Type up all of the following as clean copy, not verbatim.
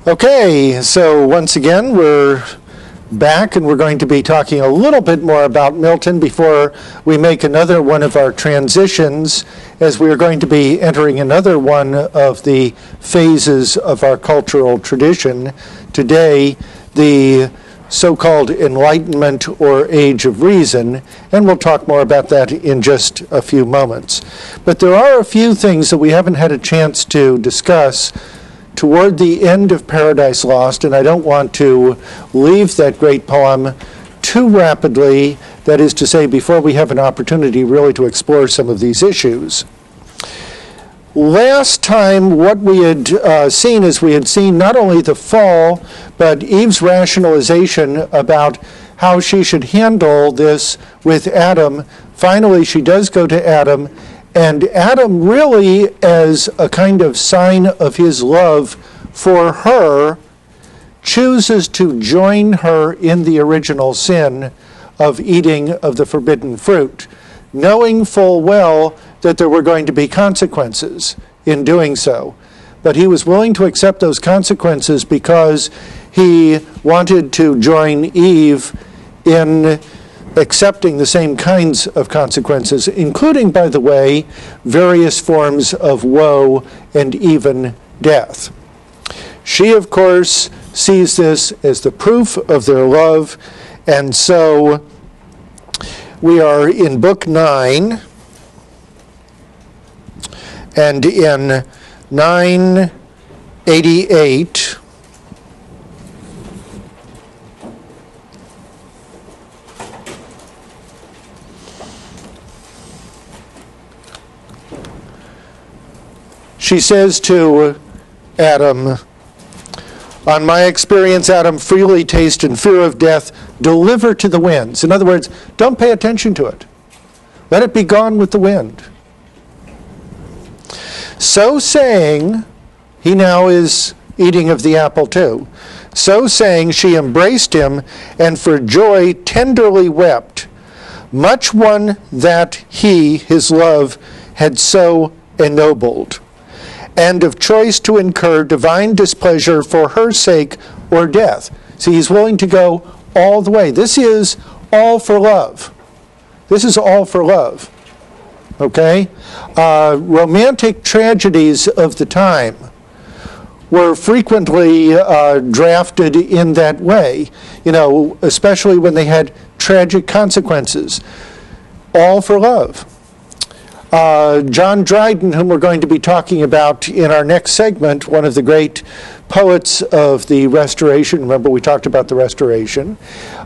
Okay, so once again we're back and we're going to be talking a little bit more about Milton before we make another one of our transitions, as we are going to be entering another one of the phases of our cultural tradition. Today, the so-called Enlightenment or Age of Reason, and we'll talk more about that in just a few moments. But there are a few things that we haven't had a chance to discuss toward the end of Paradise Lost, and I don't want to leave that great poem too rapidly, that is to say, before we have an opportunity really to explore some of these issues. Last time, what we had seen is we had seen not only the fall, but Eve's rationalization about how she should handle this with Adam. Finally, she does go to Adam, and Adam really, as a kind of sign of his love for her, chooses to join her in the original sin of eating of the forbidden fruit, knowing full well that there were going to be consequences in doing so. But he was willing to accept those consequences because he wanted to join Eve in accepting the same kinds of consequences, including, by the way, various forms of woe and even death. She, of course, sees this as the proof of their love, and so we are in Book 9, and in 988, she says to Adam, "On my experience, Adam, freely taste in fear of death, deliver to the winds." In other words, don't pay attention to it. Let it be gone with the wind. So saying, he now is eating of the apple too. So saying, she embraced him, and for joy tenderly wept, much one that he, his love, had so ennobled, and of choice to incur divine displeasure for her sake or death. See, he's willing to go all the way. This is all for love. This is all for love. Okay? Romantic tragedies of the time were frequently drafted in that way, especially when they had tragic consequences. All for love. John Dryden, whom we're going to be talking about in our next segment, one of the great poets of the Restoration. Remember, we talked about the Restoration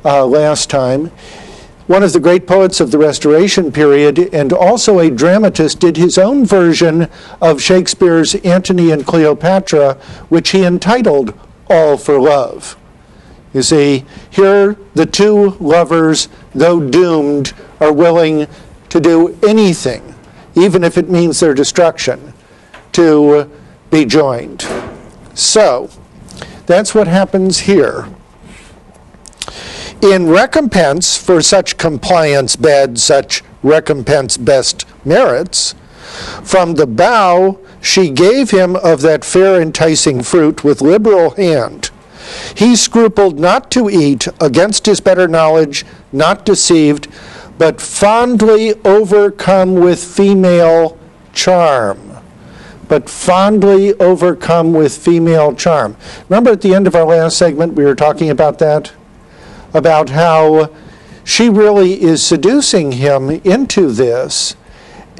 last time. One of the great poets of the Restoration period, and also a dramatist, did his own version of Shakespeare's Antony and Cleopatra, which he entitled All for Love. You see, here the two lovers, though doomed, are willing to do anything, even if it means their destruction, to be joined. So, that's what happens here. In recompense for such compliance bed, such recompense best merits, from the bough she gave him of that fair enticing fruit with liberal hand. He scrupled not to eat, against his better knowledge, not deceived, but fondly overcome with female charm. But fondly overcome with female charm. Remember at the end of our last segment we were talking about that? About how she really is seducing him into this.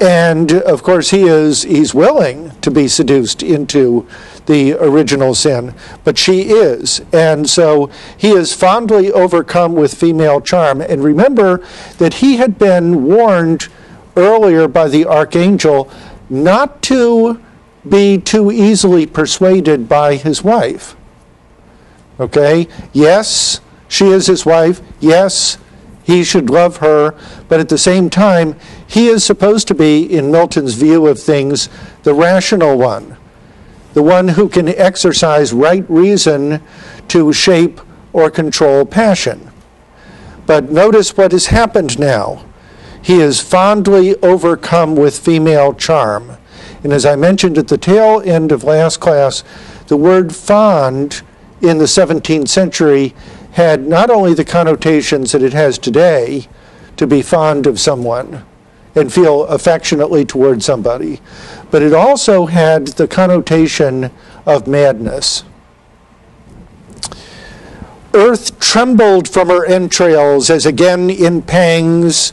And of course he's willing to be seduced into the original sin, but she is. And so he is fondly overcome with female charm. And remember that he had been warned earlier by the archangel not to be too easily persuaded by his wife. Okay? Yes, she is his wife. Yes, he should love her. But at the same time, he is supposed to be, in Milton's view of things, the rational one. The one who can exercise right reason to shape or control passion. But notice what has happened now. He is fondly overcome with female charm. And as I mentioned at the tail end of last class, the word fond in the 17th century had not only the connotations that it has today, to be fond of someone and feel affectionately toward somebody, but it also had the connotation of madness. Earth trembled from her entrails as again in pangs,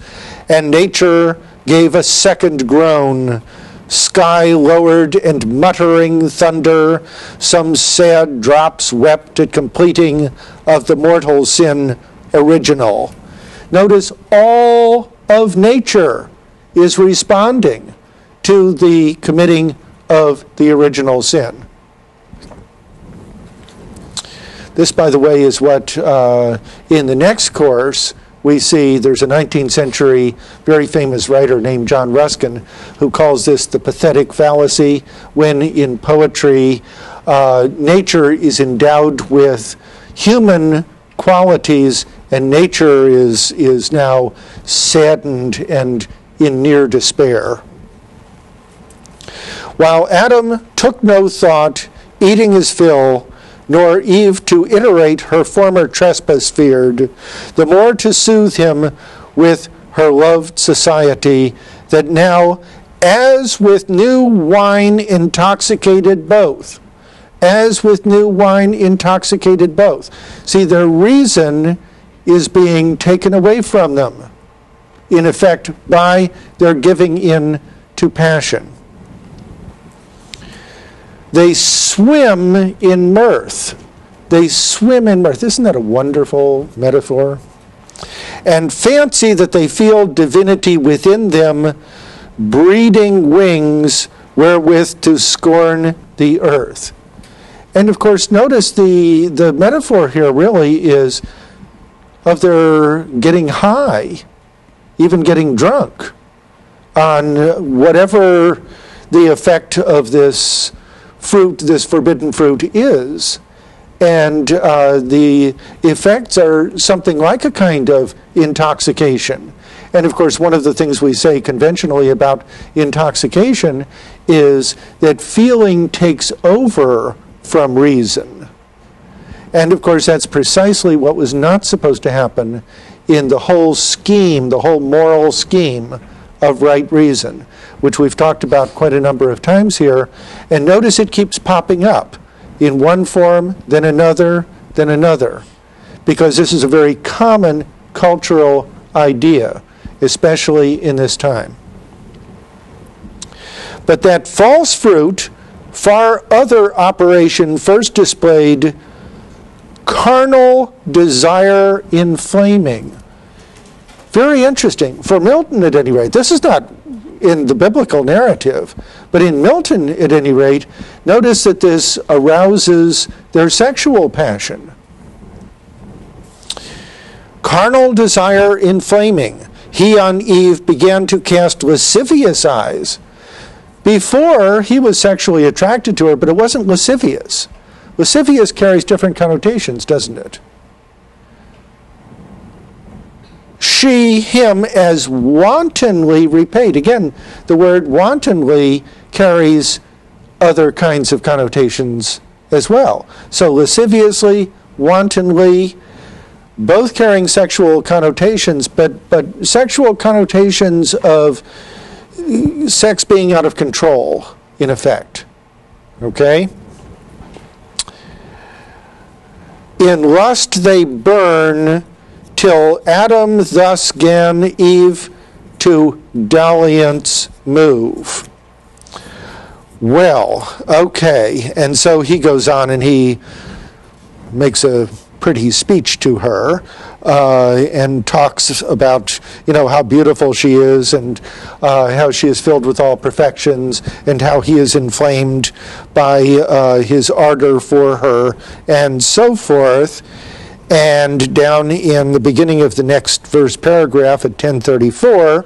and nature gave a second groan. Sky lowered and muttering thunder, some sad drops wept at completing of the mortal sin original. Notice all of nature is responding to the committing of the original sin. This, by the way, is what in the next course we see. There's a 19th century very famous writer named John Ruskin who calls this the Pathetic Fallacy, when in poetry nature is endowed with human qualities and nature is now saddened and in near despair. While Adam took no thought, eating his fill, nor Eve to iterate her former trespass feared, the more to soothe him with her loved society, that now, as with new wine intoxicated both, as with new wine intoxicated both. See, their reason is being taken away from them, in effect, by their giving in to passion. They swim in mirth. They swim in mirth. Isn't that a wonderful metaphor? And fancy that they feel divinity within them, breeding wings wherewith to scorn the earth. And of course, notice the metaphor here really is of their getting high, even getting drunk, on whatever the effect of this fruit, this forbidden fruit is. And the effects are something like a kind of intoxication. And of course, one of the things we say conventionally about intoxication is that feeling takes over from reason. And of course, that's precisely what was not supposed to happen in the whole scheme, the whole moral scheme of right reason, which we've talked about quite a number of times here. And notice it keeps popping up in one form, then another, because this is a very common cultural idea, especially in this time. But that false fruit, far other operation, first displayed carnal desire inflaming. Very interesting. For Milton, at any rate, this is not in the biblical narrative, but in Milton, at any rate, notice that this arouses their sexual passion. Carnal desire inflaming. He on Eve began to cast lascivious eyes. Before, he was sexually attracted to her, but it wasn't lascivious. Lascivious carries different connotations, doesn't it? She him as wantonly repaid. Again, the word wantonly carries other kinds of connotations as well. So lasciviously, wantonly, both carrying sexual connotations, but sexual connotations of sex being out of control, in effect. Okay? In lust they burn, till Adam thus 'gan Eve to dalliance move. Well, okay, and so he goes on and he makes a pretty speech to her and talks about, how beautiful she is and how she is filled with all perfections and how he is inflamed by his ardor for her and so forth. And down in the beginning of the next verse paragraph at 1034,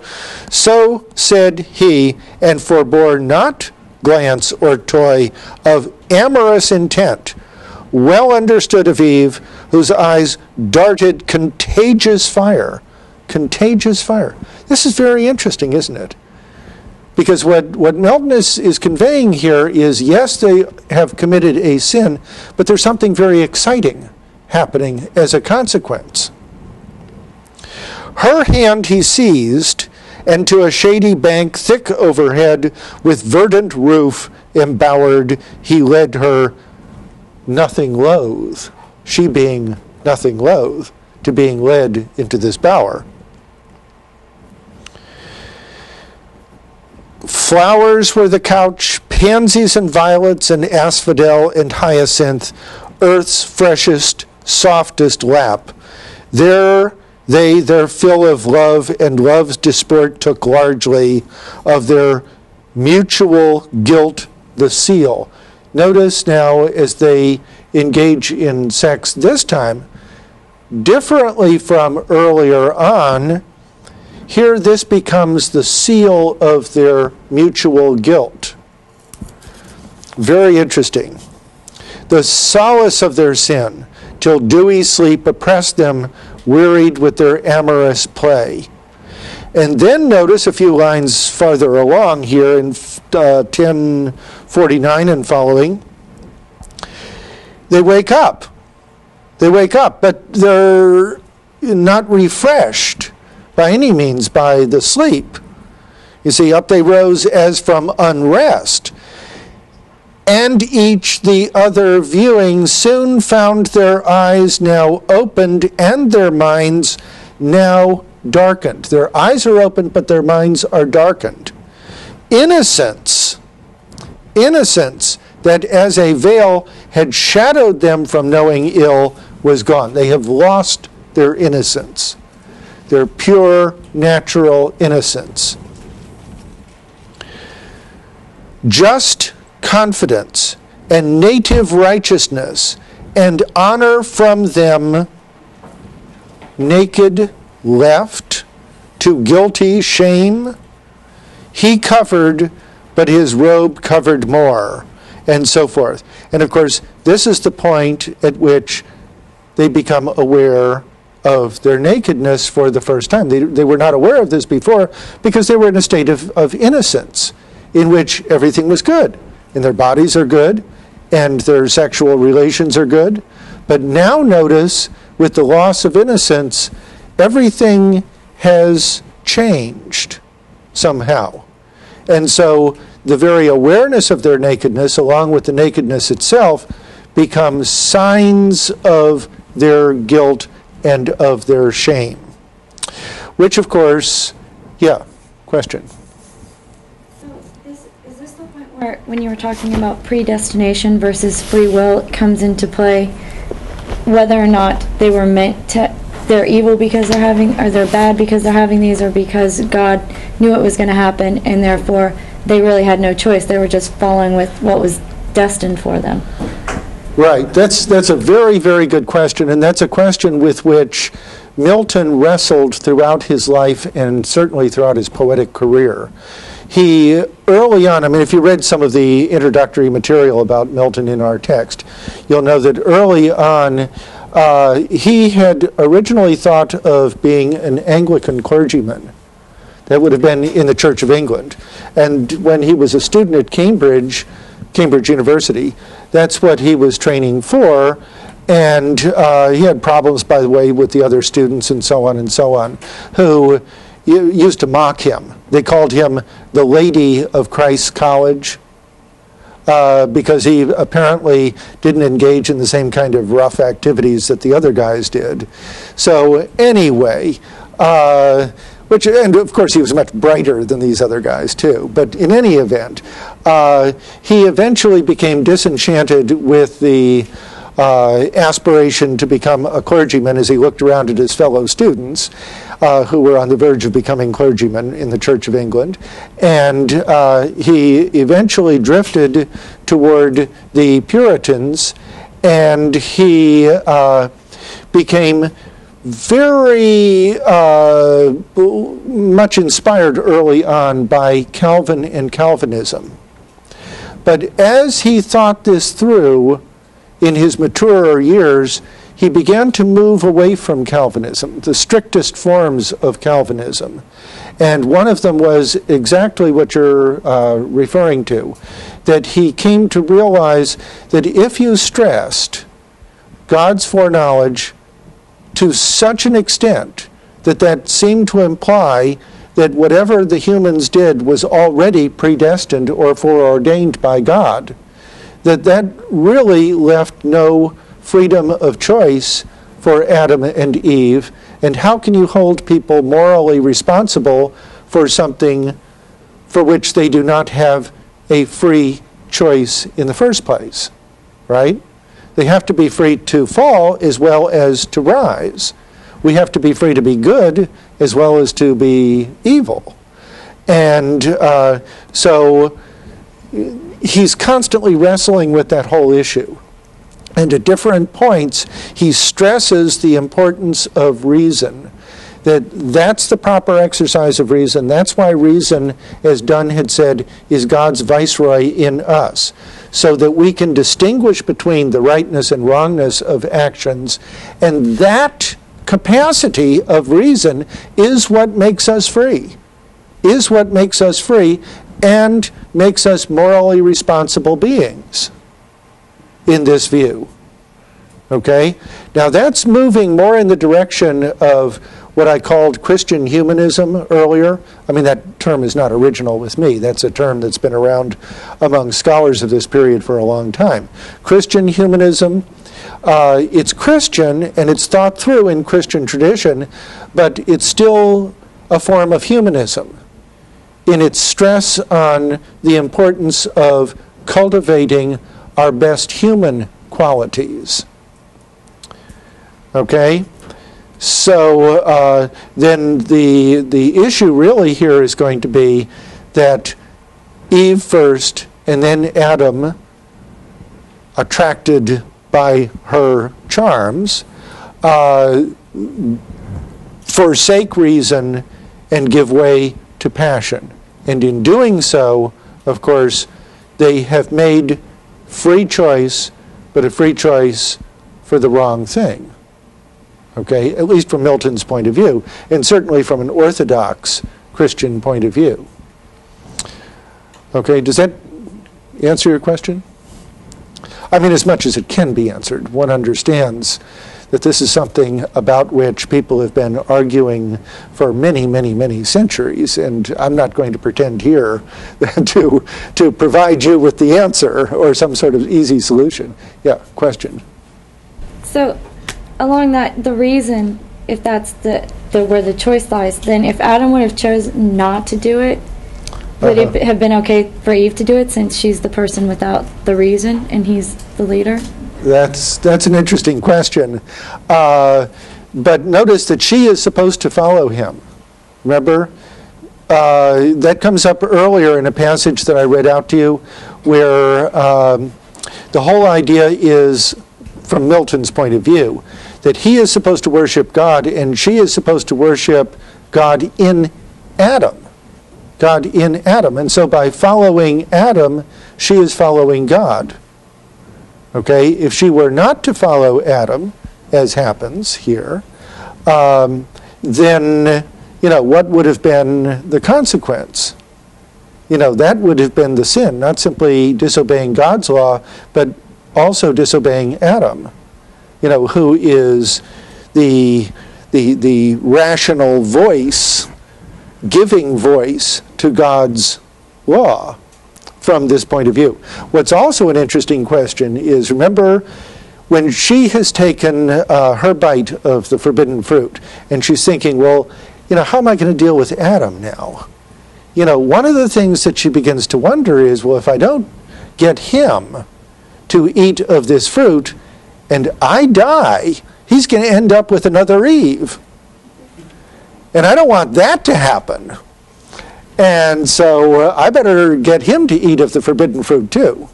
so said he, and forbore not glance or toy of amorous intent, well understood of Eve, whose eyes darted contagious fire. Contagious fire. This is very interesting, isn't it? Because what Milton is conveying here is, yes, they have committed a sin, but there's something very exciting happening as a consequence. Her hand he seized, and to a shady bank thick overhead, with verdant roof embowered, he led her, nothing loath, she being nothing loath, to being led into this bower. Flowers were the couch, pansies and violets and asphodel and hyacinth, earth's freshest, softest lap. There they their fill of love and love's disport took largely, of their mutual guilt the seal. Notice now, as they engage in sex this time, differently from earlier on, here this becomes the seal of their mutual guilt. Very interesting. The solace of their sin, till dewy sleep oppressed them, wearied with their amorous play. And then notice a few lines farther along here in 1049 and following, they wake up. They wake up, but they're not refreshed by any means by the sleep. You see, up they rose as from unrest. And each the other viewing soon found their eyes now opened and their minds now darkened. Their eyes are opened, but their minds are darkened. Innocence that as a veil had shadowed them from knowing ill was gone. They have lost their innocence, their pure, natural innocence. Just confidence and native righteousness and honor from them, naked left to guilty shame, he covered, but his robe covered more, and so forth. And of course, this is the point at which they become aware of their nakedness for the first time. They were not aware of this before because they were in a state of innocence in which everything was good, and their bodies are good, and their sexual relations are good. But now notice, with the loss of innocence, everything has changed somehow. And so the very awareness of their nakedness, along with the nakedness itself, becomes signs of their guilt and of their shame. Which, of course, yeah, question. So is this the point where, when you were talking about predestination versus free will, it comes into play whether or not they were meant to, they're evil because they're having, or they're bad because they're having these, or because God knew it was going to happen, and therefore they really had no choice. They were just following with what was destined for them. Right. That's a very, very good question, and that's a question with which Milton wrestled throughout his life and certainly throughout his poetic career. He, early on, I mean, if you read some of the introductory material about Milton in our text, you'll know that early on he had originally thought of being an Anglican clergyman. That would have been in the Church of England. And when he was a student at Cambridge University, that's what he was training for. And he had problems, by the way, with the other students and so on, who used to mock him. They called him the Lady of Christ's College because he apparently didn't engage in the same kind of rough activities that the other guys did. So anyway, and of course he was much brighter than these other guys too, but in any event, he eventually became disenchanted with the aspiration to become a clergyman as he looked around at his fellow students who were on the verge of becoming clergymen in the Church of England. And he eventually drifted toward the Puritans, and he became very much inspired early on by Calvin and Calvinism. But as he thought this through in his maturer years, he began to move away from Calvinism, the strictest forms of Calvinism, And one of them was exactly what you're referring to, that he came to realize that if you stressed God's foreknowledge to such an extent that that seemed to imply that whatever the humans did was already predestined or foreordained by God, that really left no freedom of choice for Adam and Eve. And how can you hold people morally responsible for something for which they do not have a free choice in the first place, right? They have to be free to fall as well as to rise. We have to be free to be good as well as to be evil. And so he's constantly wrestling with that whole issue. And at different points, he stresses the importance of reason, that's the proper exercise of reason. That's why reason, as Dunn had said, is God's viceroy in us, so that we can distinguish between the rightness and wrongness of actions. And that capacity of reason is what makes us free, and makes us morally responsible beings in this view. Okay? Now that's moving more in the direction of what I called Christian humanism earlier. I mean, that term is not original with me. That's a term that's been around among scholars of this period for a long time. Christian humanism, it's Christian and it's thought through in Christian tradition, but it's still a form of humanism in its stress on the importance of cultivating our best human qualities. Okay? So then the issue really here is going to be that Eve first and then Adam, attracted by her charms, forsake reason and give way to passion. And in doing so, of course, they have made free choice, but a free choice for the wrong thing. Okay, at least from Milton's point of view, and certainly from an Orthodox Christian point of view. Okay, does that answer your question? I mean, as much as it can be answered. One understands that this is something about which people have been arguing for many, many, many centuries, and I'm not going to pretend here to provide you with the answer or some sort of easy solution. Yeah, question. So, along that, the reason, if that's where the choice lies, then if Adam would have chosen not to do it, would it have been okay for Eve to do it, since she's the person without the reason and he's the leader? That's an interesting question. But notice that she is supposed to follow him. Remember? That comes up earlier in a passage that I read out to you, where the whole idea is, from Milton's point of view, that he is supposed to worship God and she is supposed to worship God in Adam. God in Adam. And so by following Adam, she is following God. Okay? If she were not to follow Adam, as happens here, then, what would have been the consequence? That would have been the sin, not simply disobeying God's law, but also disobeying Adam, who is the rational voice, giving voice to God's law from this point of view. What's also an interesting question is, remember, when she has taken her bite of the forbidden fruit, and she's thinking, well, how am I going to deal with Adam now? One of the things that she begins to wonder is, well, if I don't get him to eat of this fruit, and I die, he's going to end up with another Eve. And I don't want that to happen. And so I better get him to eat of the forbidden fruit too,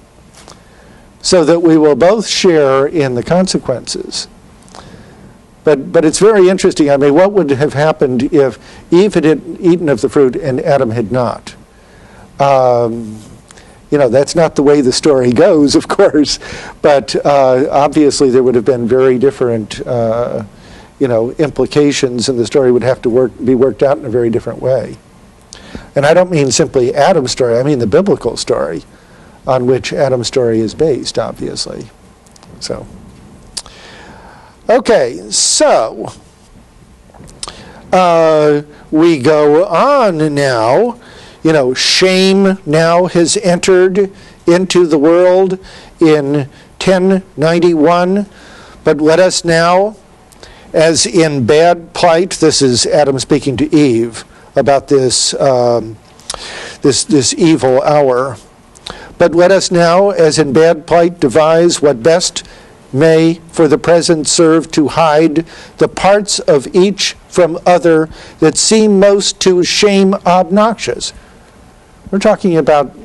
so that we will both share in the consequences. But it's very interesting. I mean, what would have happened if Eve had eaten of the fruit and Adam had not? That's not the way the story goes, of course, but obviously there would have been very different, implications, and the story would have to be worked out in a very different way. And I don't mean simply Adam's story, I mean the biblical story on which Adam's story is based, obviously. So, okay, so we go on now. You know, shame now has entered into the world in 1091. But let us now, as in bad plight, this is Adam speaking to Eve about this, this evil hour. But let us now, as in bad plight, devise what best may for the present serve to hide the parts of each from other that seem most to shame obnoxious. We're talking about,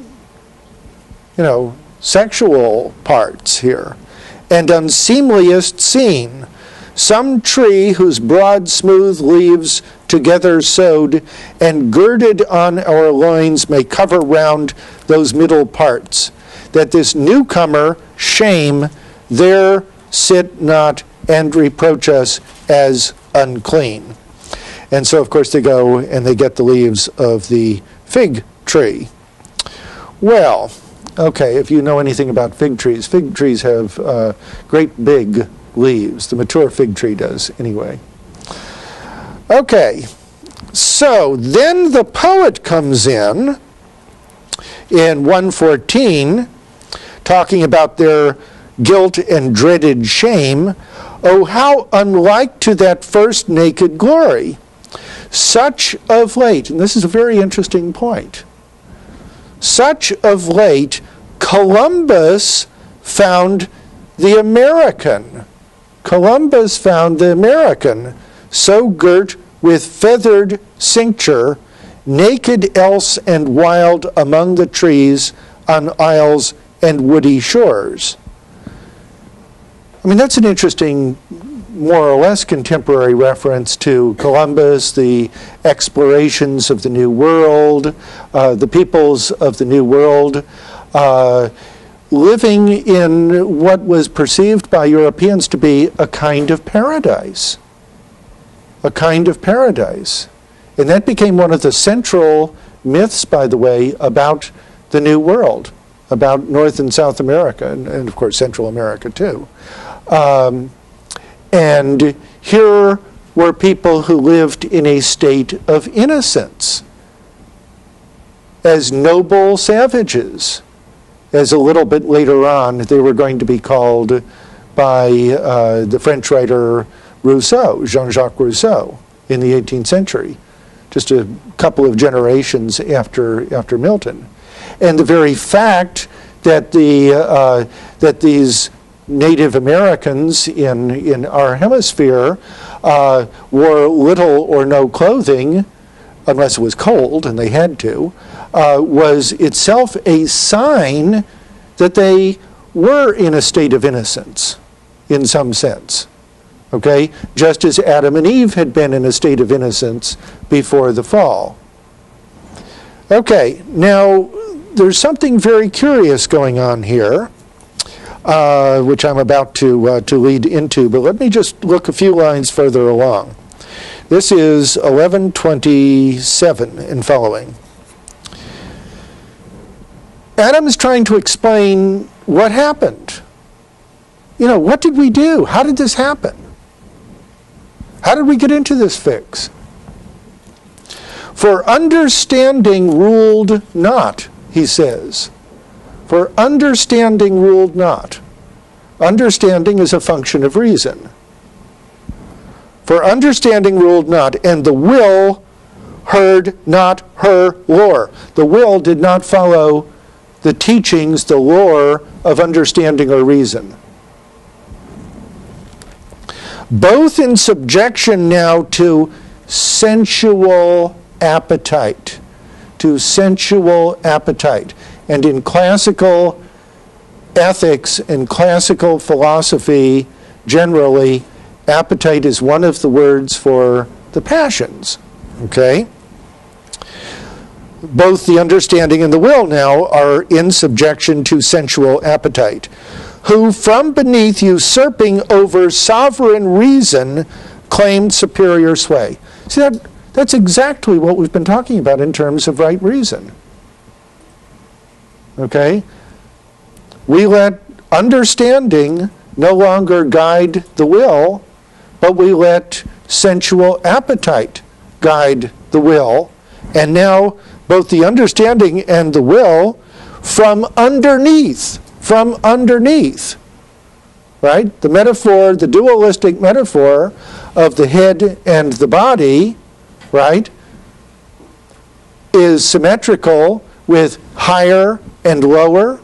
you know, sexual parts here. And unseemliest seen, some tree whose broad smooth leaves together sewed and girded on our loins may cover round those middle parts, that this newcomer shame there sit not and reproach us as unclean. And so, of course, they go and they get the leaves of the fig tree. Well, okay, if you know anything about fig trees have great big leaves. The mature fig tree does, anyway. Okay, so then the poet comes in 114, talking about their guilt and dreaded shame. Oh, how unlike to that first naked glory. Such of late, and this is a very interesting point, such of late Columbus found the American. Columbus found the American, so girt with feathered cincture, naked else and wild among the trees on isles and woody shores. I mean, that's an interesting, more or less contemporary reference to Columbus, the explorations of the New World, the peoples of the New World, living in what was perceived by Europeans to be a kind of paradise. A kind of paradise. And that became one of the central myths, by the way, about the New World, about North and South America, and of course Central America too. And here were people who lived in a state of innocence, as noble savages, as a little bit later on they were going to be called by the French writer Rousseau, Jean-Jacques Rousseau, in the 18th century, just a couple of generations after Milton. And the very fact that that these Native Americans in our hemisphere wore little or no clothing, unless it was cold and they had to, was itself a sign that they were in a state of innocence, in some sense. Okay? Just as Adam and Eve had been in a state of innocence before the fall. Okay, now there's something very curious going on here, which I'm about to lead into, but let me just look a few lines further along. This is 1127 and following. Adam is trying to explain what happened. You know, what did we do? How did this happen? How did we get into this fix? For understanding ruled not, he says. For understanding ruled not. Understanding is a function of reason. For understanding ruled not, and the will heard not her lore. The will did not follow the teachings, the lore of understanding or reason. Both in subjection now to sensual appetite. To sensual appetite. And in classical ethics and classical philosophy, generally, appetite is one of the words for the passions. Okay? Both the understanding and the will now are in subjection to sensual appetite, who from beneath usurping over sovereign reason claimed superior sway. See, That's exactly what we've been talking about in terms of right reason. Okay? We let understanding no longer guide the will, but we let sensual appetite guide the will. And now both the understanding and the will from underneath, right? The metaphor, the dualistic metaphor of the head and the body, right, is symmetrical with higher and lower,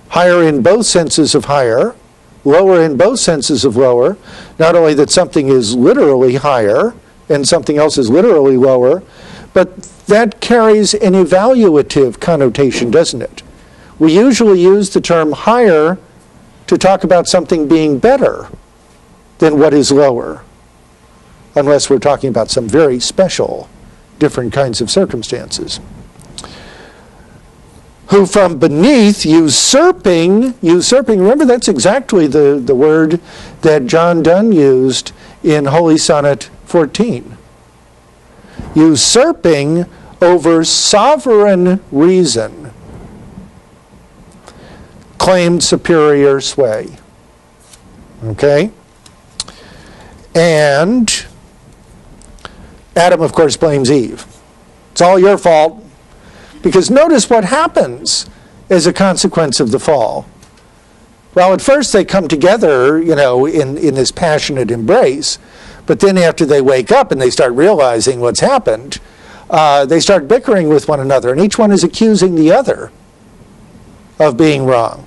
higher in both senses of higher, lower in both senses of lower. Not only that something is literally higher and something else is literally lower, but that carries an evaluative connotation, doesn't it? We usually use the term higher to talk about something being better than what is lower, unless we're talking about some very special, different kinds of circumstances. Who from beneath usurping, remember that's exactly the word that John Donne used in Holy Sonnet 14. Usurping over sovereign reason, claimed superior sway. Okay? And Adam, of course, blames Eve. It's all your fault. Because notice what happens as a consequence of the fall. Well, at first they come together, you know, in this passionate embrace. But then after they wake up and they start realizing what's happened, they start bickering with one another. And each one is accusing the other of being wrong.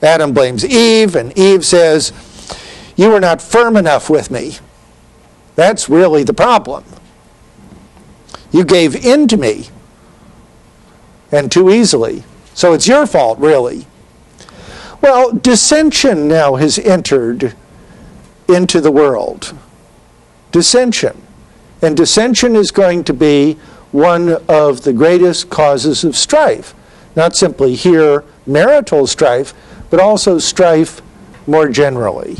Adam blames Eve, and Eve says, "You were not firm enough with me. That's really the problem. You gave in to me, and too easily. So it's your fault, really." Well, dissension now has entered into the world. Dissension. And dissension is going to be one of the greatest causes of strife. Not simply here, marital strife, but also strife more generally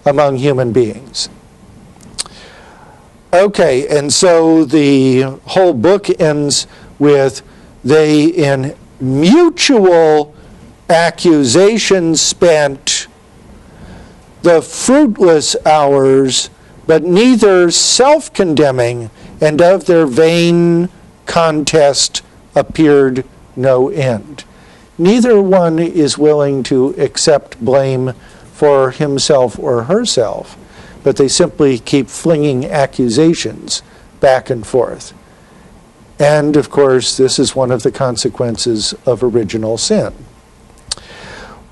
among human beings. Okay, and so the whole book ends with they in mutual accusation spent the fruitless hours, but neither self-condemning, and of their vain contest appeared no end. Neither one is willing to accept blame for himself or herself, but they simply keep flinging accusations back and forth. And, of course, this is one of the consequences of original sin.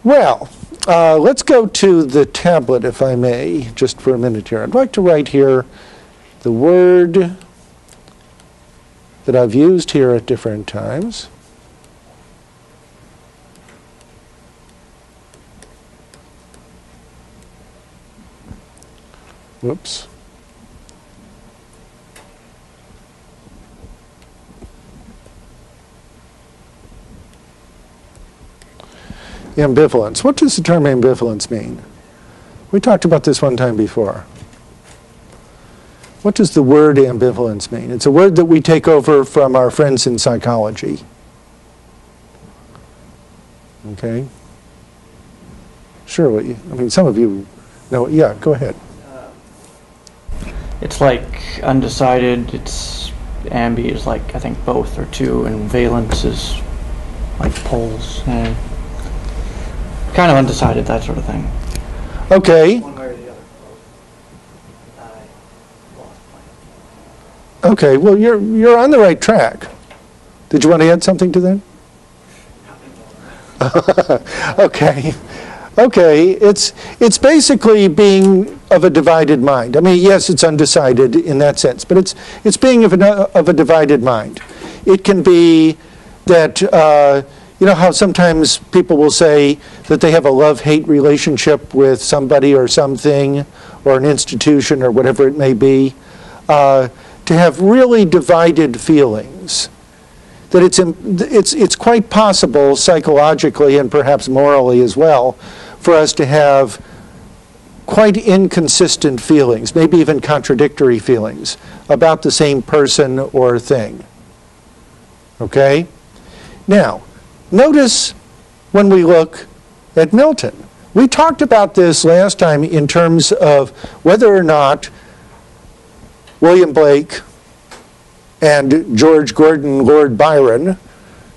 Well, let's go to the tablet, if I may, just for a minute here. I'd like to write here the word that I've used here at different times. Whoops. Ambivalence. What does the term ambivalence mean? We talked about this one time before. What does the word ambivalence mean? It's a word that we take over from our friends in psychology. Okay? Sure, I mean, some of you know. Yeah, go ahead. It's like undecided. It's ambi is like, I think, both or two, and valence is like poles. Kind of undecided, that sort of thing. Okay. One way or the other. Okay, well, you're on the right track. Did you want to add something to that? Okay. Okay, it's basically being of a divided mind. I mean, yes, it's undecided in that sense, but it's being of a divided mind. It can be that, you know how sometimes people will say that they have a love-hate relationship with somebody or something or an institution or whatever it may be, to have really divided feelings. That it's quite possible psychologically and perhaps morally as well for us to have quite inconsistent feelings, maybe even contradictory feelings about the same person or thing. Okay? Now, notice when we look at Milton. We talked about this last time in terms of whether or not William Blake and George Gordon Lord Byron,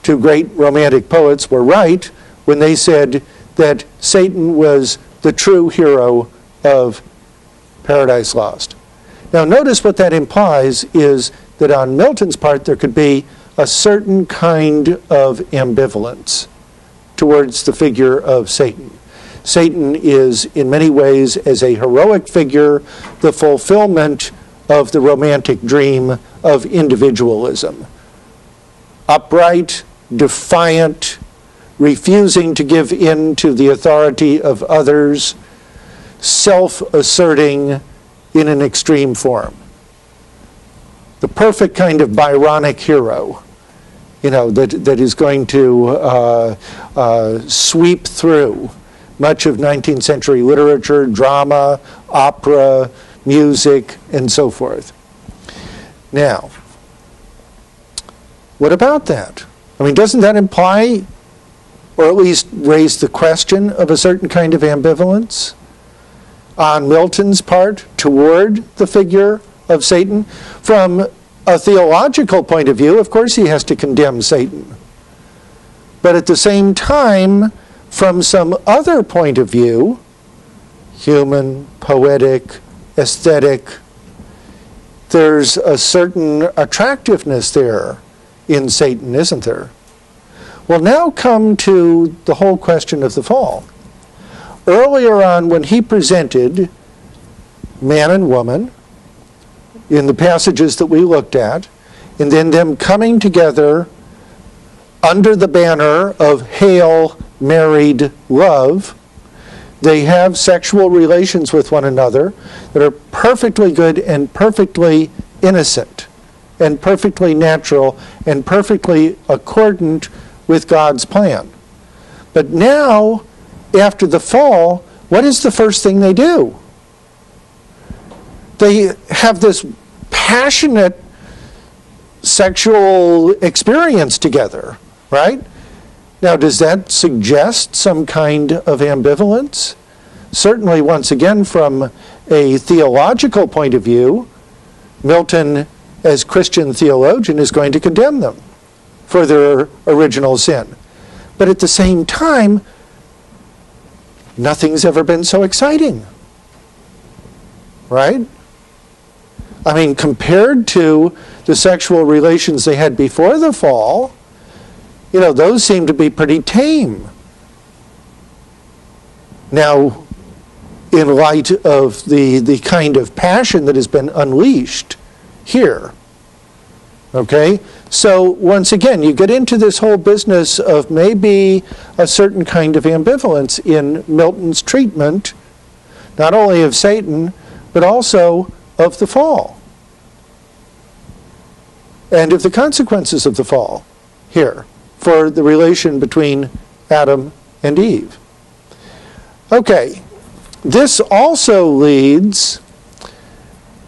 two great romantic poets, were right when they said that Satan was the true hero of Paradise Lost. Now notice what that implies is that on Milton's part there could be a certain kind of ambivalence towards the figure of Satan. Satan is in many ways, as a heroic figure, the fulfillment of the romantic dream of individualism. Upright, defiant, refusing to give in to the authority of others, self-asserting in an extreme form. The perfect kind of Byronic hero, that is going to sweep through much of 19th century literature, drama, opera, music, and so forth. Now, what about that? I mean, doesn't that imply, or at least raise the question of a certain kind of ambivalence on Milton's part toward the figure of Satan? From a theological point of view, of course he has to condemn Satan. But at the same time, from some other point of view, human, poetic, aesthetic, there's a certain attractiveness there in Satan, isn't there? Well, now come to the whole question of the fall. Earlier on, when he presented man and woman, in the passages that we looked at, and then them coming together under the banner of hail, married love, they have sexual relations with one another that are perfectly good and perfectly innocent and perfectly natural and perfectly accordant with God's plan. But now, after the fall, what is the first thing they do? They have this passionate sexual experience together, right? Now, does that suggest some kind of ambivalence? Certainly, once again, from a theological point of view, Milton, as Christian theologian, is going to condemn them for their original sin. But at the same time, nothing's ever been so exciting, right? I mean, compared to the sexual relations they had before the fall, those seem to be pretty tame. Now, in light of the kind of passion that has been unleashed here. Okay? So, once again, you get into this whole business of maybe a certain kind of ambivalence in Milton's treatment, not only of Satan, but also of the fall. And of the consequences of the fall here for the relation between Adam and Eve. Okay, this also leads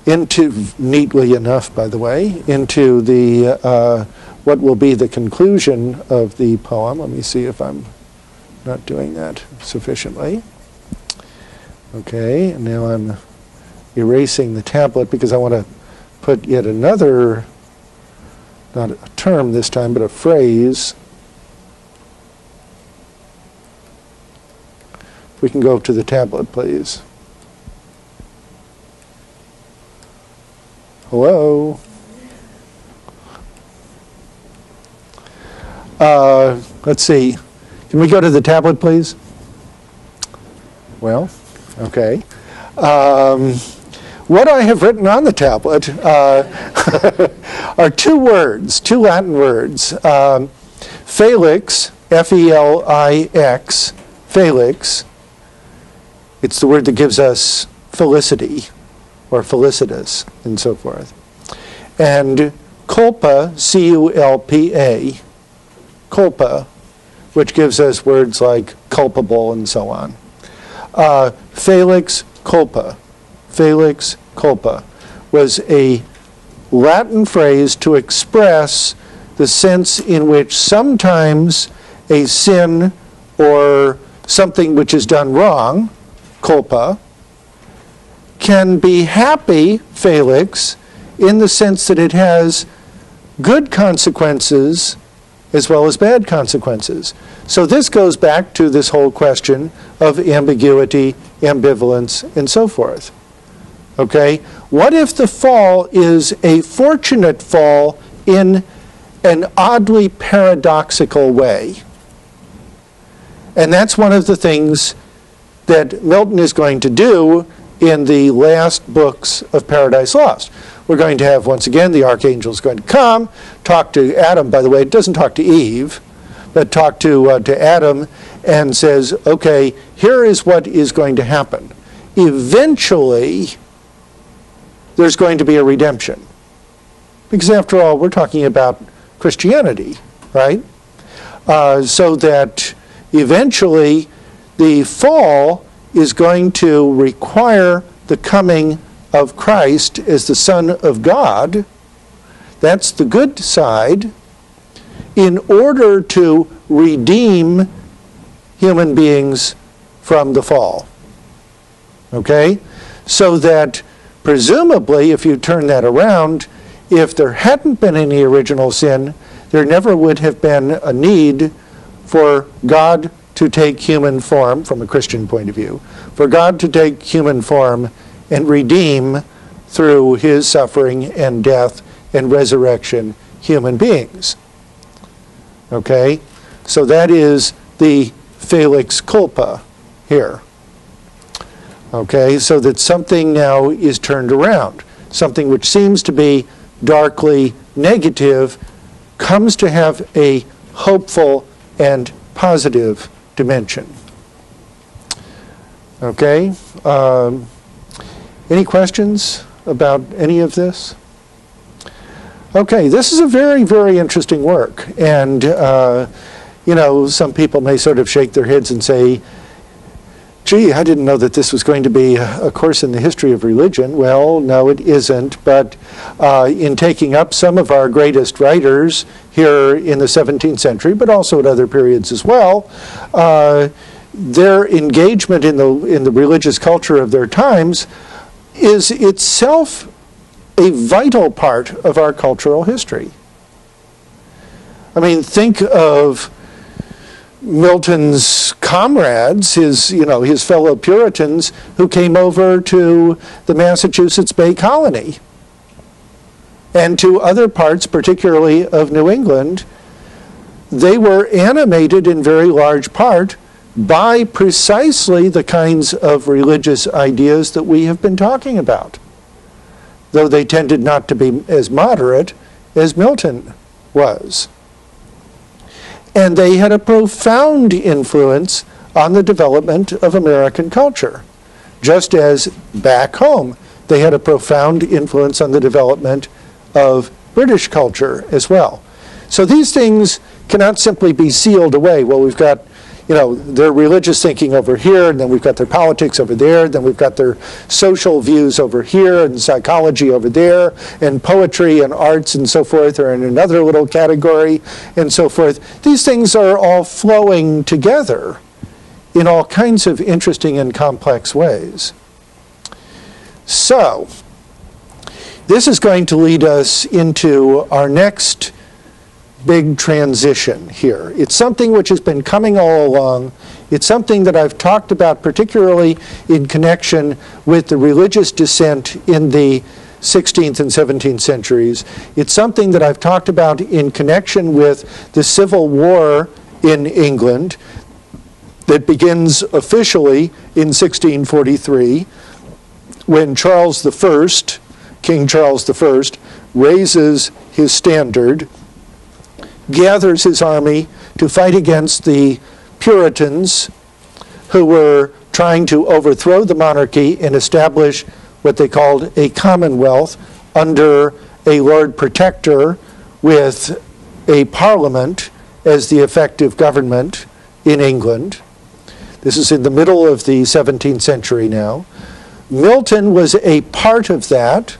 into, neatly enough, by the way, into the what will be the conclusion of the poem. Let me see if I'm not doing that sufficiently. Okay, and now I'm erasing the tablet because I want to put yet another, not a term this time, but a phrase. If we can go to the tablet, please. Hello? Let's see. Can we go to the tablet, please? Well, okay. What I have written on the tablet are two words, two Latin words. Felix, F-E-L-I-X, Felix. It's the word that gives us felicity, or felicitous, and so forth. And culpa, C-U-L-P-A, culpa, which gives us words like culpable and so on. Felix culpa. Felix culpa was a Latin phrase to express the sense in which sometimes a sin or something which is done wrong, culpa, can be happy, Felix, in the sense that it has good consequences as well as bad consequences. So this goes back to this whole question of ambiguity, ambivalence, and so forth. Okay? What if the fall is a fortunate fall in an oddly paradoxical way? And that's one of the things that Milton is going to do in the last books of Paradise Lost. We're going to have, once again, the archangel is going to come, talk to Adam. By the way, it doesn't talk to Eve, but talk to Adam and says, okay, here is what is going to happen. Eventually, there's going to be a redemption. Because after all, we're talking about Christianity, right? So that eventually the fall is going to require the coming of Christ as the Son of God. That's the good side, in order to redeem human beings from the fall. Okay? So that presumably, if you turn that around, if there hadn't been any original sin, there never would have been a need for God to take human form, from a Christian point of view, for God to take human form and redeem through his suffering and death and resurrection human beings. Okay? So that is the Felix culpa here. Okay? So that something now is turned around. Something which seems to be darkly negative comes to have a hopeful and positive dimension. Okay? Any questions about any of this? Okay, this is a very, very interesting work. And, you know, some people may sort of shake their heads and say, gee, I didn't know that this was going to be a course in the history of religion. Well, no, it isn't. But in taking up some of our greatest writers here in the 17th century, but also at other periods as well, their engagement in the religious culture of their times is itself a vital part of our cultural history. I mean, think of Milton's comrades, his fellow Puritans who came over to the Massachusetts Bay Colony and to other parts, particularly of New England. They were animated in very large part by precisely the kinds of religious ideas that we have been talking about, though they tended not to be as moderate as Milton was. And they had a profound influence on the development of American culture, just as back home they had a profound influence on the development of British culture as well. So these things cannot simply be sealed away. Well, we've got, you know, their religious thinking over here, and then we've got their politics over there, then we've got their social views over here, and psychology over there, and poetry and arts and so forth are in another little category, and so forth. These things are all flowing together in all kinds of interesting and complex ways. So, this is going to lead us into our next big transition here. It's something which has been coming all along. It's something that I've talked about particularly in connection with the religious dissent in the 16th and 17th centuries. It's something that I've talked about in connection with the Civil War in England that begins officially in 1643 when Charles I, King Charles I, raises his standard, gathers his army to fight against the Puritans who were trying to overthrow the monarchy and establish what they called a commonwealth under a Lord Protector with a parliament as the effective government in England. This is in the middle of the 17th century now. Milton was a part of that,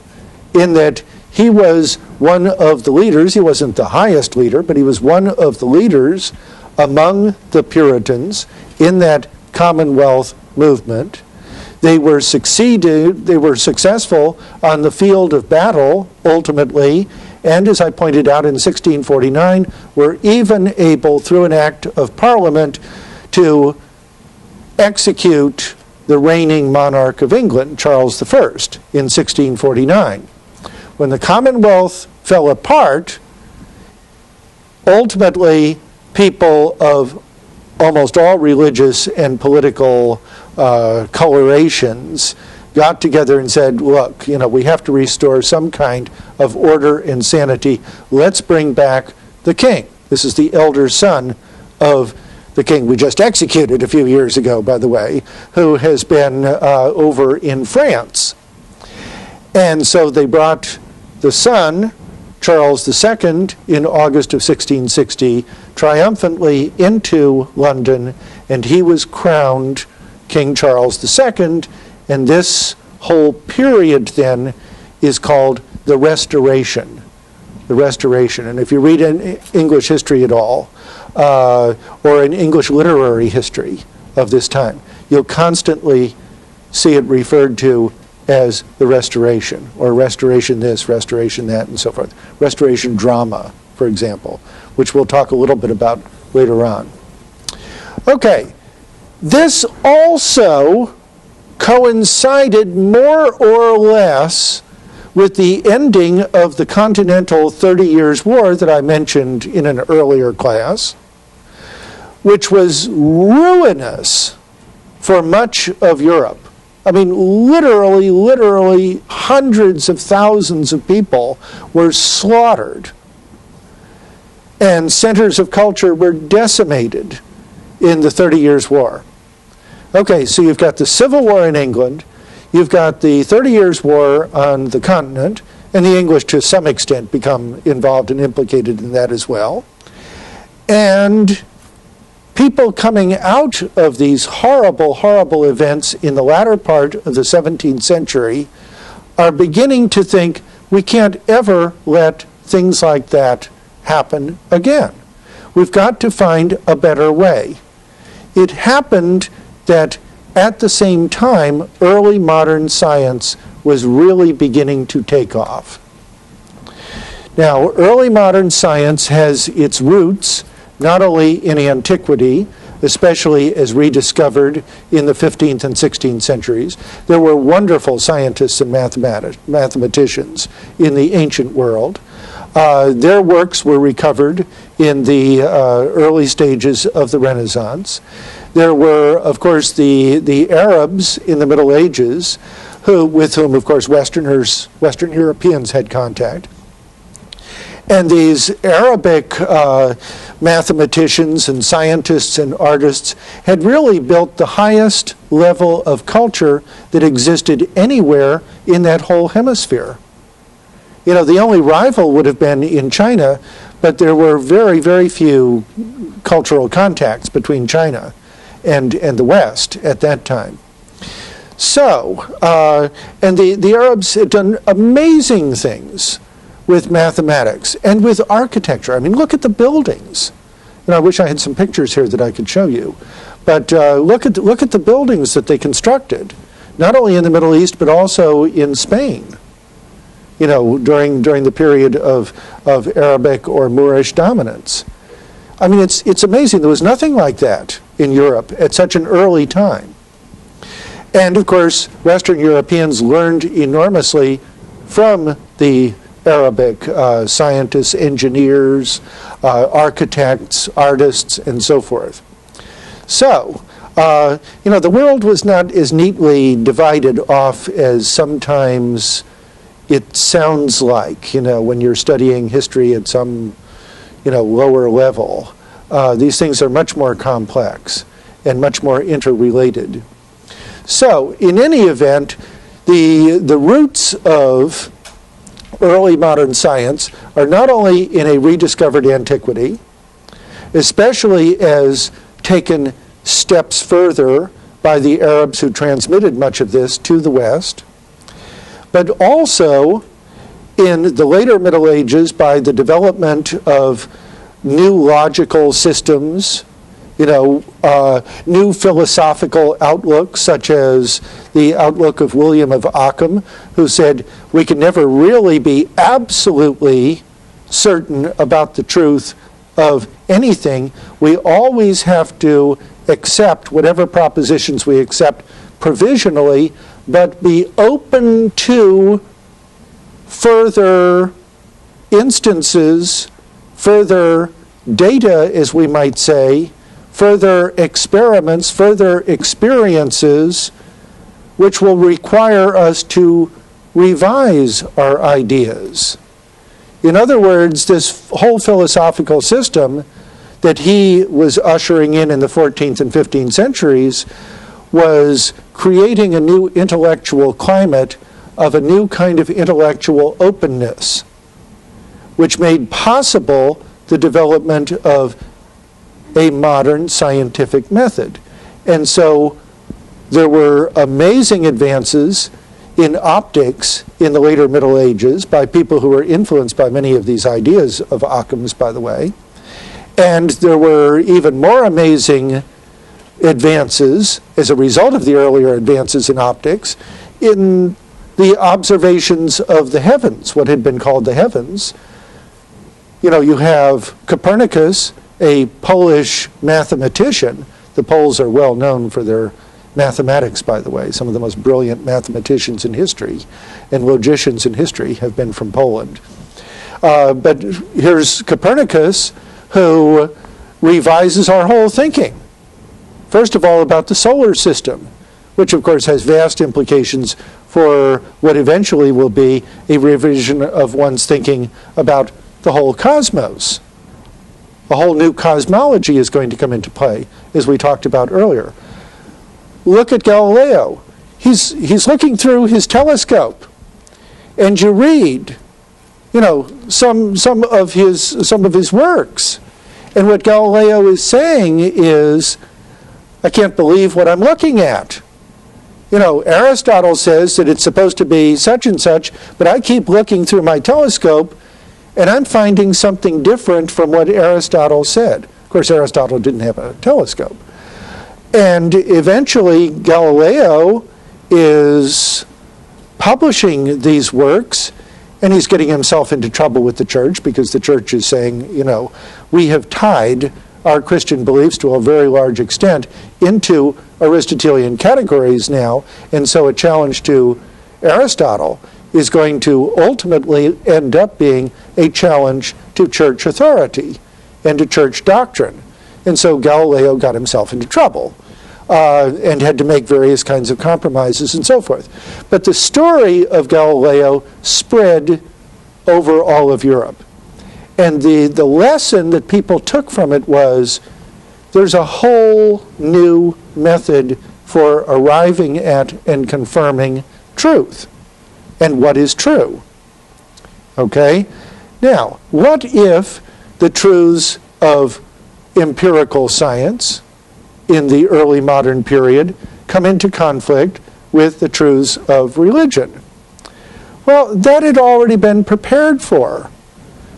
in that he was one of the leaders. He wasn't the highest leader, but he was one of the leaders among the Puritans in that Commonwealth movement. They were successful on the field of battle, ultimately, and as I pointed out in 1649, were even able, through an act of Parliament, to execute the reigning monarch of England, Charles I, in 1649. When the Commonwealth fell apart, ultimately people of almost all religious and political colorations got together and said, look, we have to restore some kind of order and sanity. Let's bring back the king. This is the elder son of the king we just executed a few years ago, by the way, who has been over in France. And so they brought the son, Charles II, in August of 1660, triumphantly into London, and he was crowned King Charles II, and this whole period then is called the Restoration. The Restoration. And if you read in English history at all, or in English literary history of this time, you'll constantly see it referred to as the Restoration, or Restoration this, Restoration that, and so forth. Restoration drama, for example, which we'll talk a little bit about later on. Okay, this also coincided more or less with the ending of the Continental 30 Years' War that I mentioned in an earlier class, which was ruinous for much of Europe. I mean, literally hundreds of thousands of people were slaughtered, and centers of culture were decimated in the 30 Years' War. Okay, so you've got the Civil War in England, you've got the 30 Years' War on the continent, and the English to some extent become involved and implicated in that as well. And people coming out of these horrible, horrible events in the latter part of the 17th century are beginning to think we can't ever let things like that happen again. We've got to find a better way. It happened that at the same time, early modern science was really beginning to take off. Now, early modern science has its roots not only in antiquity, especially as rediscovered in the 15th and 16th centuries. There were wonderful scientists and mathematicians in the ancient world. Their works were recovered in the early stages of the Renaissance. There were, of course, the Arabs in the Middle Ages, with whom, of course, Western Europeans had contact. And these Arabic mathematicians and scientists and artists had really built the highest level of culture that existed anywhere in that whole hemisphere. The only rival would have been in China, but there were very, very few cultural contacts between China and the West at that time. So, and the Arabs had done amazing things with mathematics and with architecture. I mean, look at the buildings. I wish I had some pictures here that I could show you. But look at the buildings that they constructed, not only in the Middle East, but also in Spain, during the period of Arabic or Moorish dominance. I mean, it's amazing. There was nothing like that in Europe at such an early time. And, of course, Western Europeans learned enormously from the Arabic scientists, engineers, architects, artists, and so forth. So, the world was not as neatly divided off as sometimes it sounds like, when you're studying history at some, lower level. These things are much more complex and much more interrelated. So, in any event, the roots of early modern science are not only in a rediscovered antiquity, especially as taken steps further by the Arabs who transmitted much of this to the West, but also in the later Middle Ages by the development of new logical systems, new philosophical outlooks, such as the outlook of William of Ockham, who said we can never really be absolutely certain about the truth of anything. We always have to accept whatever propositions we accept provisionally, but be open to further instances, further data, as we might say, further experiments, further experiences, which will require us to revise our ideas. In other words, this whole philosophical system that he was ushering in the 14th and 15th centuries was creating a new intellectual climate of a new kind of intellectual openness, which made possible the development of a modern scientific method. And so there were amazing advances in optics in the later Middle Ages by people who were influenced by many of these ideas of Occam's, by the way. And there were even more amazing advances as a result of the earlier advances in optics in the observations of the heavens, what had been called the heavens. You have Copernicus, a Polish mathematician. The Poles are well known for their mathematics, by the way. Some of the most brilliant mathematicians in history and logicians in history have been from Poland. But here's Copernicus, who revises our whole thinking. First of all, about the solar system, which of course has vast implications for what eventually will be a revision of one's thinking about the whole cosmos. A whole new cosmology is going to come into play, as we talked about earlier. Look at Galileo. He's looking through his telescope, and you read, some of his works, and what Galileo is saying is, I can't believe what I'm looking at. Aristotle says that it's supposed to be such and such, but I keep looking through my telescope, and I'm finding something different from what Aristotle said. Of course, Aristotle didn't have a telescope. And eventually, Galileo is publishing these works, and he's getting himself into trouble with the church because the church is saying, we have tied our Christian beliefs to a very large extent into Aristotelian categories now, and so a challenge to Aristotle is going to ultimately end up being a challenge to church authority and to church doctrine. And so Galileo got himself into trouble and had to make various kinds of compromises and so forth. But the story of Galileo spread over all of Europe. And the lesson that people took from it was there's a whole new method for arriving at and confirming truth and what is true. Okay? Now, what if the truths of empirical science in the early modern period come into conflict with the truths of religion? Well, that had already been prepared for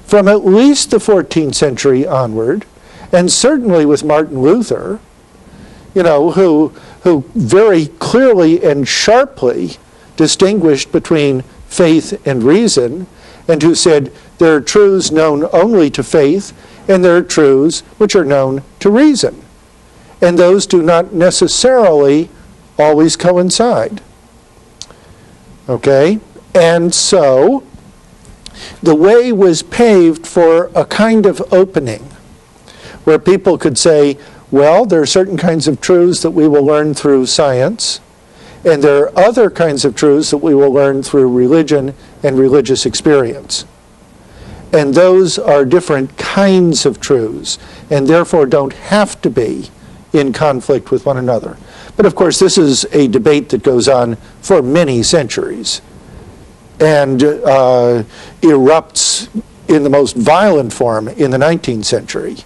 from at least the 14th century onward, and certainly with Martin Luther, who very clearly and sharply distinguished between faith and reason, and who said there are truths known only to faith, and there are truths which are known to reason. And those do not necessarily always coincide. Okay? And so the way was paved for a kind of opening where people could say, well, there are certain kinds of truths that we will learn through science, and there are other kinds of truths that we will learn through religion and religious experience. And those are different kinds of truths, and therefore don't have to be in conflict with one another. But of course, this is a debate that goes on for many centuries and erupts in the most violent form in the 19th century,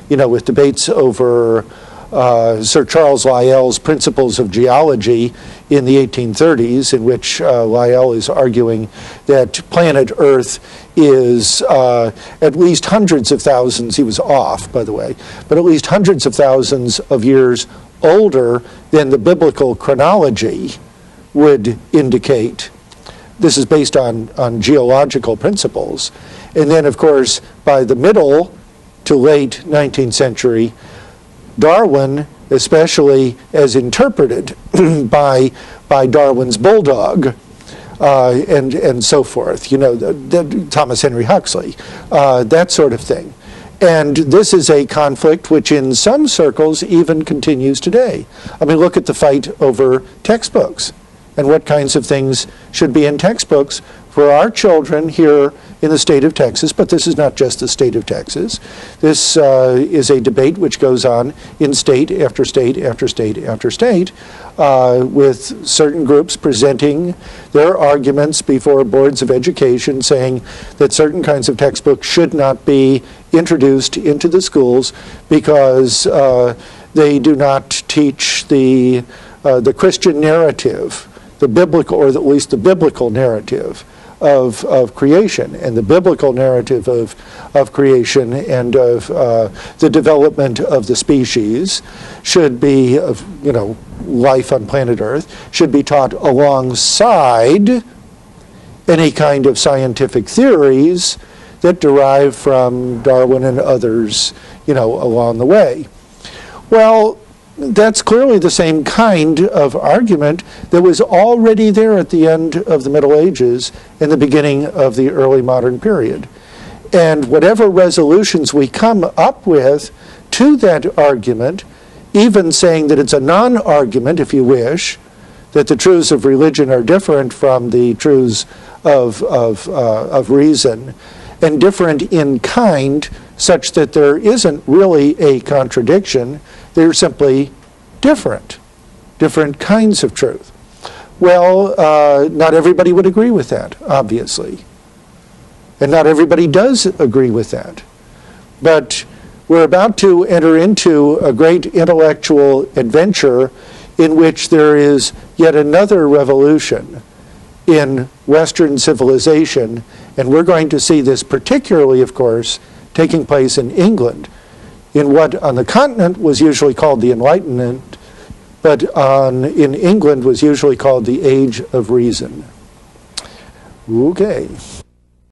with debates over Sir Charles Lyell's Principles of Geology in the 1830s, in which Lyell is arguing that planet Earth is at least hundreds of thousands, he was off, by the way, but at least hundreds of thousands of years older than the biblical chronology would indicate. This is based on geological principles. And then, of course, by the middle to late 19th century, Darwin, especially as interpreted by Darwin's bulldog, and so forth, you know, Thomas Henry Huxley, that sort of thing. And this is a conflict which in some circles even continues today. I mean, look at the fight over textbooks and what kinds of things should be in textbooks for our children here in the state of Texas, but this is not just the state of Texas. This is a debate which goes on in state after state after state after state, with certain groups presenting their arguments before boards of education saying that certain kinds of textbooks should not be introduced into the schools because they do not teach the Christian narrative, the biblical, or at least the biblical narrative of creation, and the biblical narrative of creation and of the development of the species should be, of, you know, life on planet Earth, should be taught alongside any kind of scientific theories that derive from Darwin and others, you know, along the way. Well, that's clearly the same kind of argument that was already there at the end of the Middle Ages and the beginning of the early modern period. And whatever resolutions we come up with to that argument, even saying that it's a non-argument, if you wish, that the truths of religion are different from the truths of reason, and different in kind, such that there isn't really a contradiction. They're simply different kinds of truth. Well, not everybody would agree with that, obviously. And not everybody does agree with that. But we're about to enter into a great intellectual adventure in which there is yet another revolution in Western civilization, and we're going to see this particularly, of course, taking place in England, in what on the continent was usually called the Enlightenment, but in England was usually called the Age of Reason. Okay.